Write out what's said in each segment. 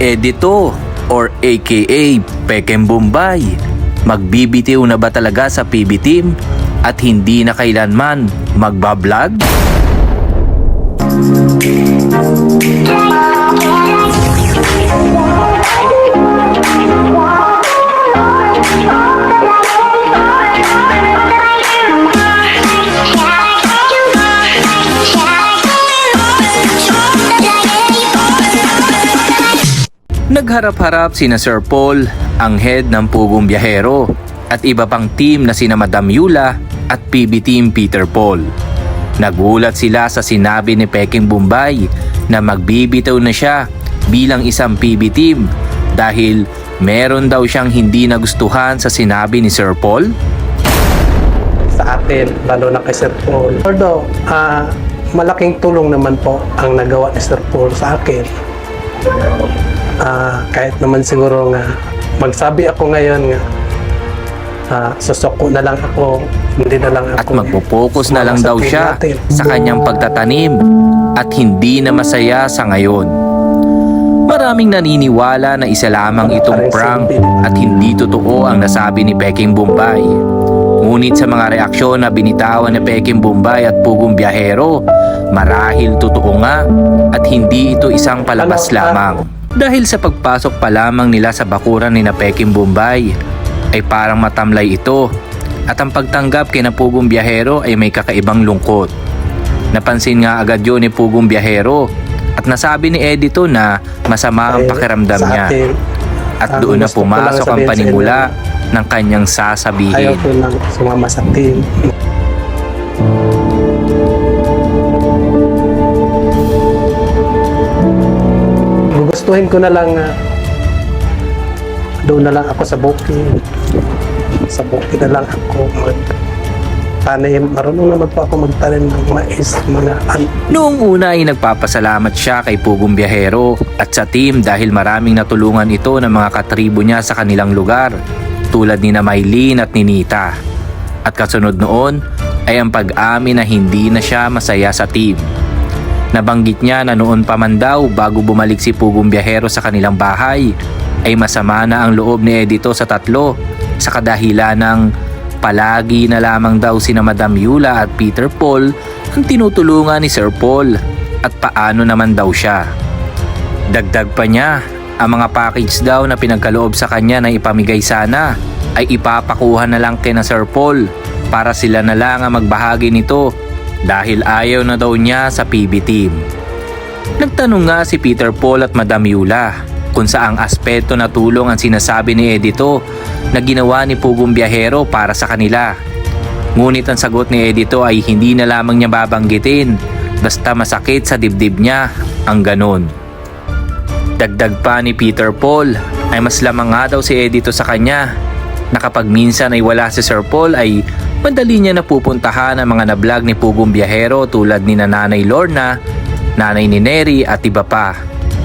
Edito or aka Pekeng Bombay, magbibitiw na ba talaga sa PB Team at hindi na kailanman magbablog? Nagharap-harap sina Sir Paul, ang head ng Pugong Biyahero, at iba pang team na sina Madam Yula at PB Team Peter Paul. Nagulat sila sa sinabi ni Pekeng Bombay na magbibitaw na siya bilang isang PB Team dahil meron daw siyang hindi nagustuhan sa sinabi ni Sir Paul. Sa atin, lalo na kay Sir Paul. Although, malaking tulong naman po ang nagawa ni Sir Paul sa akin. Kahit naman siguro nga magsabi ako ngayon nga susoko na lang ako, hindi na lang ako. At magpo-focus na lang daw siya sa kanyang pagtatanim at hindi na masaya sa ngayon. Maraming naniniwala na isa lamang itong prank at hindi totoo ang nasabi ni Pekeng Bombay. Ngunit sa mga reaksyon na binitawan ni Pekeng Bombay at Pugong Biyahero, marahil totoo nga at hindi ito isang palabas lamang. Dahil sa pagpasok pa lamang nila sa bakuran ni Pekeng Bombay ay parang matamlay ito at ang pagtanggap kina Pugong Biyahero ay may kakaibang lungkot. Napansin nga agad yun ni Pugong Biyahero at nasabi ni Edito na masama ang pakiramdam niya at doon na pumasok ang panimula ng kanyang sasabihin. Ayaw ko lang sumama sa team. Gustuhin ko na lang doon na lang ako sa bukid. Sa bukid na lang ako magtanim. Marunong naman po ako magtanim ng mais, mga Noong una ay nagpapasalamat siya kay Pugong Biyahero at sa team dahil maraming natulungan ito ng mga katribo niya sa kanilang lugar tulad ni Maylene at ni Nita. At kasunod noon ay ang pag-amin na hindi na siya masaya sa team. Nabanggit niya na noon pa man daw bago bumalik si Pugong Biyahero sa kanilang bahay ay masama na ang loob ni Edito sa tatlo sa kadahilan ng palagi na lamang daw sina Madam Yula at Peter Paul ang tinutulungan ni Sir Paul at paano naman daw siya. Dagdag pa niya, ang mga package daw na pinagkaloob sa kanya na ipamigay sana ay ipapakuha na lang kina Sir Paul para sila na lang ang magbahagi nito dahil ayaw na daw niya sa PB Team. Nagtanong nga si Peter Paul at Madam Yula kung saang aspeto na tulong ang sinasabi ni Edito na ginawa ni Pugong Biyahero para sa kanila. Ngunit ang sagot ni Edito ay hindi na lamang niya babanggitin basta masakit sa dibdib niya ang ganon. Dagdag pa ni Peter Paul ay mas lamang nga daw si Edito sa kanya na kapag minsan ay wala si Sir Paul ay madali niya napupuntahan ang mga na-vlog ni Pugong Biyahero tulad ni Nanay Lorna, Nanay ni Neri at iba pa.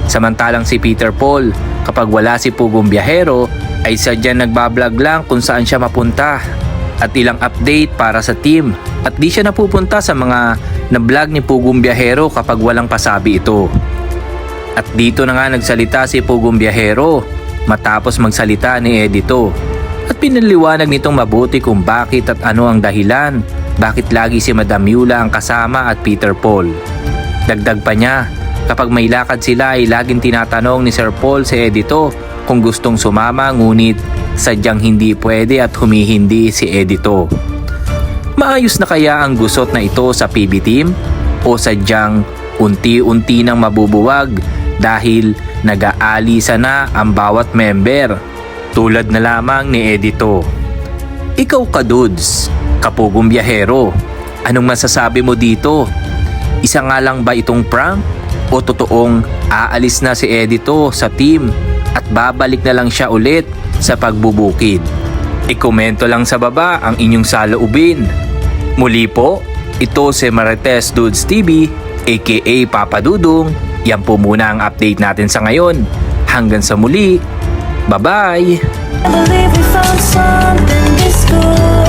Samantalang si Peter Paul, kapag wala si Pugong Biyahero, ay sadyang nagbablog lang kung saan siya mapunta at ilang update para sa team at di siya napupunta sa mga na-vlog ni Pugong Biyahero kapag walang pasabi ito. At dito na nga nagsalita si Pugong Biyahero matapos magsalita ni Edito. At pinaliwanag nitong mabuti kung bakit at ano ang dahilan bakit lagi si Madam Yula ang kasama at Peter Paul. Dagdag pa niya, kapag may lakad sila ay laging tinatanong ni Sir Paul si Edito kung gustong sumama ngunit sadyang hindi pwede at humihindi si Edito. Maayos na kaya ang gusot na ito sa PB Team o sadyang unti-unti nang mabubuwag dahil nag-aalisa na ang bawat member? Tulad na lamang ni Edito. Ikaw kadudes, Kapugong Biyahero, anong masasabi mo dito? Isa nga lang ba itong prank? O totoong aalis na si Edito sa team at babalik na lang siya ulit sa pagbubukid? I-komento lang sa baba ang inyong saloobin. Muli po, ito si Marites Dudes TV aka Papa Dudong. Yan po muna ang update natin sa ngayon. Hanggang sa muli. Bye-bye! I believe we found something this good.